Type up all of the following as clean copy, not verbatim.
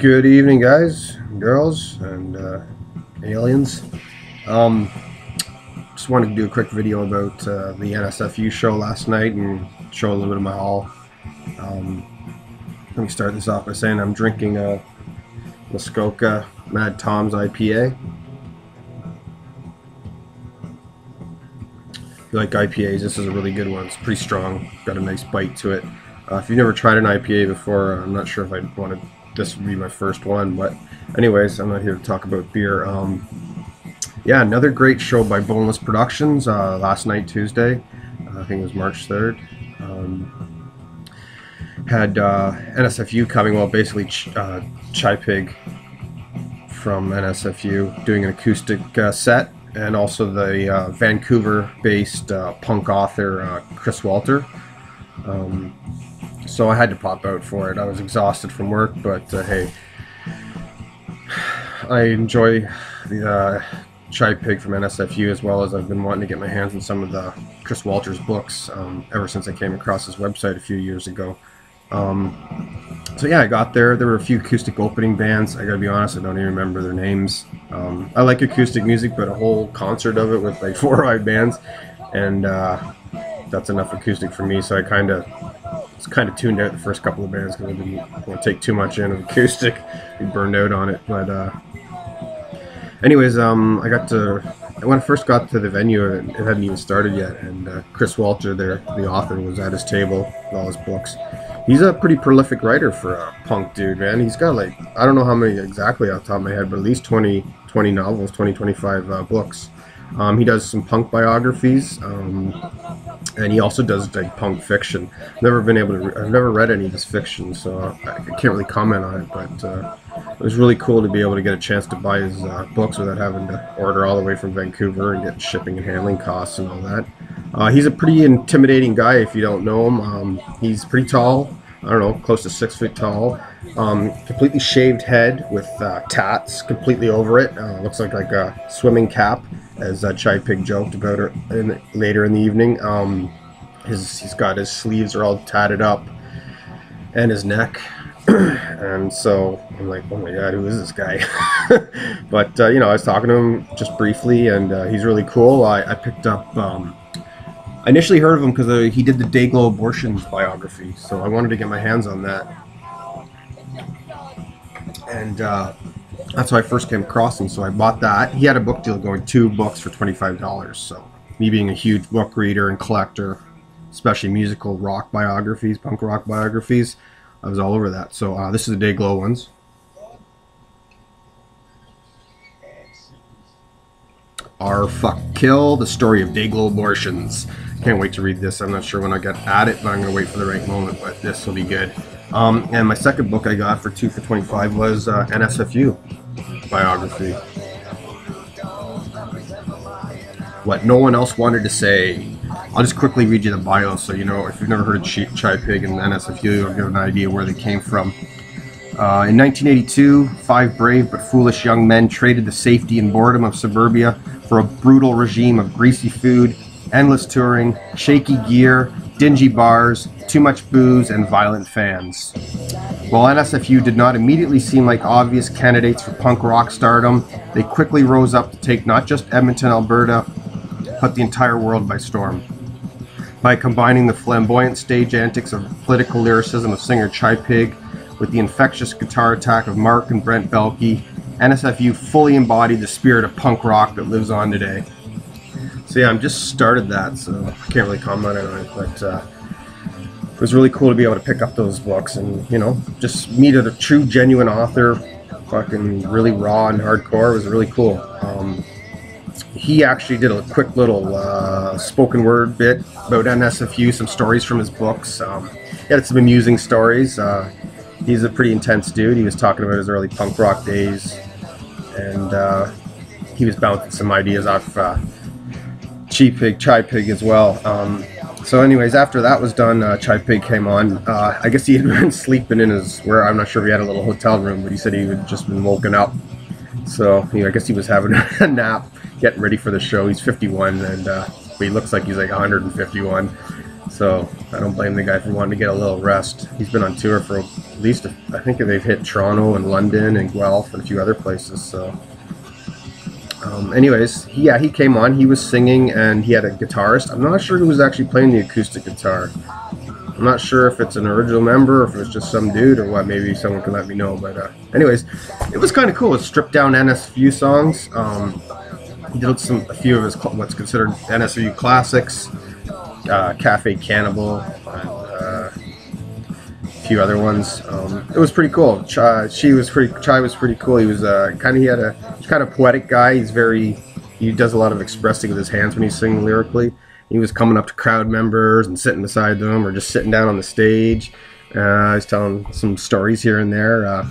Good evening, guys, girls, and aliens. Just wanted to do a quick video about the SNFU show last night and show a little bit of my haul. Let me start this off by saying I'm drinking a Muskoka Mad Tom's IPA. If you like IPAs, this is a really good one. It's pretty strong, got a nice bite to it. If you've never tried an IPA before, I'm not sure if I'd want to. This would be my first one, but anyways, I'm not here to talk about beer. Yeah, another great show by Boneless Productions last night, Tuesday. I think it was March 3rd. Had SNFU coming, well, basically Chai Pig from SNFU doing an acoustic set, and also the Vancouver-based punk author Chris Walter. So I had to pop out for it. I was exhausted from work, but hey, I enjoy the Chai Pig from SNFU, as well as I've been wanting to get my hands on some of the Chris Walter's books ever since I came across his website a few years ago. So yeah, I got there. There were a few acoustic opening bands. I gotta be honest, I don't even remember their names. I like acoustic music, but a whole concert of it with like 4 or 5 bands, and that's enough acoustic for me. So I kind of tuned out the first couple of bands because I didn't want to take too much in of acoustic. Be burned out on it. But anyways, when I first got to the venue, it hadn't even started yet, and Chris Walter, the author, was at his table with all his books. He's a pretty prolific writer for a punk dude, man. He's got, like, I don't know how many exactly off the top of my head, but at least 20 novels, 25 books. He does some punk biographies, and he also does like punk fiction. I've never read any of his fiction, so I can't really comment on it. But it was really cool to be able to get a chance to buy his books without having to order all the way from Vancouver and get shipping and handling costs and all that. He's a pretty intimidating guy if you don't know him. He's pretty tall. I don't know, close to 6 feet tall. Completely shaved head with tats completely over it. Looks like a swimming cap, as Chai Pig joked about her later in the evening. He's got his sleeves are all tatted up, and his neck. And so I'm like, oh my god, who is this guy? But you know, I was talking to him just briefly, and he's really cool. I picked up. I initially heard of him because he did the Dayglow Abortions biography, so I wanted to get my hands on that, and that's how I first came across him. So I bought that. He had a book deal going, 2 books for $25. So me being a huge book reader and collector, especially musical rock biographies, punk rock biographies, I was all over that. So this is the Dayglow ones. R Fuck Kill, the story of Dayglow Abortions. Can't wait to read this. I'm not sure when I get at it, but I'm going to wait for the right moment, but this will be good. And my second book I got for 2 for $25 was SNFU biography. What No One Else Wanted to Say. I'll just quickly read you the bio, so you know, if you've never heard of Chai Pig and SNFU, you'll get an idea where they came from. In 1982, 5 brave but foolish young men traded the safety and boredom of suburbia for a brutal regime of greasy food, endless touring, shaky gear, dingy bars, too much booze, and violent fans. While SNFU did not immediately seem like obvious candidates for punk rock stardom, they quickly rose up to take not just Edmonton, Alberta, but the entire world by storm. By combining the flamboyant stage antics of political lyricism of singer Chai Pig with the infectious guitar attack of Mark and Brent Belke, SNFU fully embodied the spirit of punk rock that lives on today. So yeah, I'm just started that, so I can't really comment on it, but it was really cool to be able to pick up those books and, you know, just meet a true, genuine author, fucking really raw and hardcore. It was really cool. He actually did a quick little spoken word bit about SNFU, some stories from his books. He had some amusing stories. He's a pretty intense dude. He was talking about his early punk rock days, and he was bouncing some ideas off Chai Pig as well. So anyways, after that was done, Chai Pig came on. I guess he had been sleeping in I'm not sure if he had a little hotel room, but he said he had just been woken up. So, you know, I guess he was having a nap, getting ready for the show. He's 51, and but he looks like he's like 151. So I don't blame the guy for wanting to get a little rest. He's been on tour for at least, I think they've hit Toronto and London and Guelph and a few other places. So anyways, yeah, he came on, he was singing, and he had a guitarist. I'm not sure who was actually playing the acoustic guitar. I'm not sure if it's an original member or if it's just some dude or what. Maybe someone can let me know. But anyways, it was kind of cool. It's stripped down NSFU songs. He did a few of his what's considered NSFU classics, Cafe Cannibal, and a few other ones. It was pretty cool. Chai was pretty cool. He was he was kind of poetic guy. He does a lot of expressing with his hands when he's singing lyrically. He was coming up to crowd members and sitting beside them or just sitting down on the stage. He's telling some stories here and there.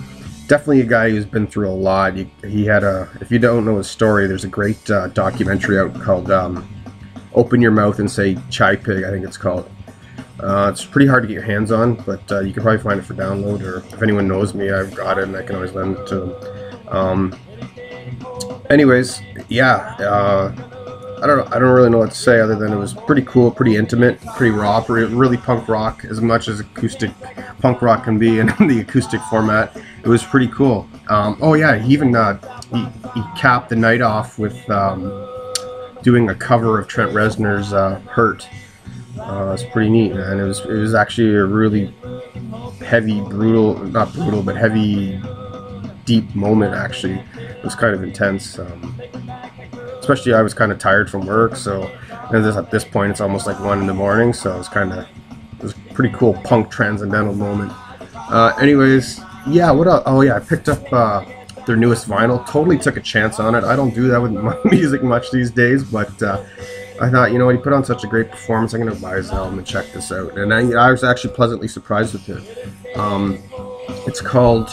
Definitely a guy who's been through a lot. He had if you don't know his story, there's a great documentary out called Open Your Mouth and Say Chai Pig, I think it's called. It's pretty hard to get your hands on, but you can probably find it for download, or if anyone knows me, I've got it and I can always lend it to them. Anyways, yeah, I don't really know what to say other than it was pretty cool, pretty intimate, pretty raw, really punk rock, as much as acoustic punk rock can be in the acoustic format. It was pretty cool. Oh yeah, he even he capped the night off with doing a cover of Trent Reznor's "Hurt." It's pretty neat, man. It was actually a really heavy, not brutal, but heavy, deep moment. Actually, it was kind of intense. Especially I was kind of tired from work, so at this point it's almost like 1 in the morning, so it was a pretty cool punk transcendental moment. Anyways, yeah, what else? Oh yeah, I picked up their newest vinyl. Totally took a chance on it. I don't do that with my music much these days, but I thought, you know what, he put on such a great performance, I'm gonna buy his album and check this out. And I was actually pleasantly surprised with it. It's called,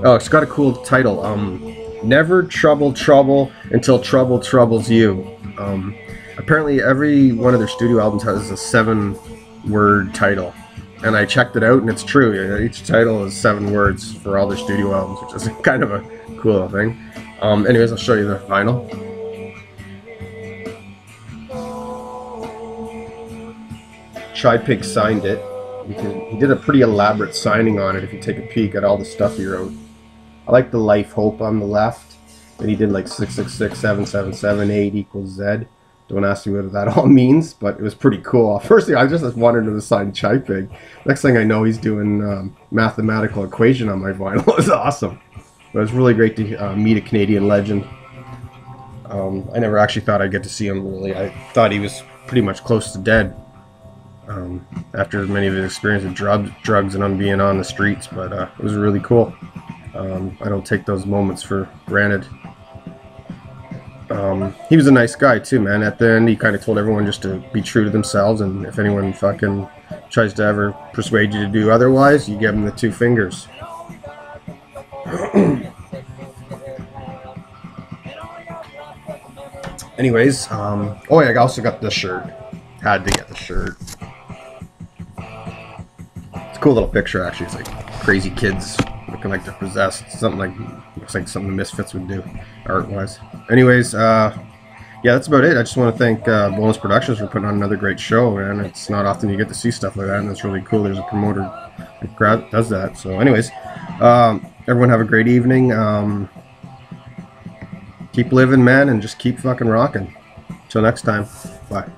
it's got a cool title. Never trouble until trouble troubles you. Apparently every one of their studio albums has a 7-word title, and I checked it out and it's true. Each title is 7 words for all their studio albums, which is kind of a cool little thing. Anyways, I'll show you the vinyl. Chai Pig signed it. He did a pretty elaborate signing on it if you take a peek at all the stuff he wrote. I like the life hope on the left, and he did like 666 777 8 equals Z. Don't ask me what that all means, but it was pretty cool. Firstly, I just wanted him to sign Chai Pig. Next thing I know, he's doing mathematical equation on my vinyl. It was awesome. But it was really great to meet a Canadian legend. I never actually thought I'd get to see him, really. I thought he was pretty much close to dead after many of his experience with drugs and on being on the streets, but it was really cool. I don't take those moments for granted. He was a nice guy too, man. At the end, he kind of told everyone just to be true to themselves, and if anyone fucking tries to ever persuade you to do otherwise, you give them the 2 fingers. Anyways, oh yeah, I also got this shirt. Had to get the shirt. It's a cool little picture, actually. It's like crazy kids looking like they're possessed. Looks like something the Misfits would do, art-wise. Anyways, yeah, that's about it. I just want to thank Bonus Productions for putting on another great show, man. It's not often you get to see stuff like that, and it's really cool. There's a promoter that does that. So anyways, everyone have a great evening. Keep living, man, and just keep fucking rocking. Till next time. Bye.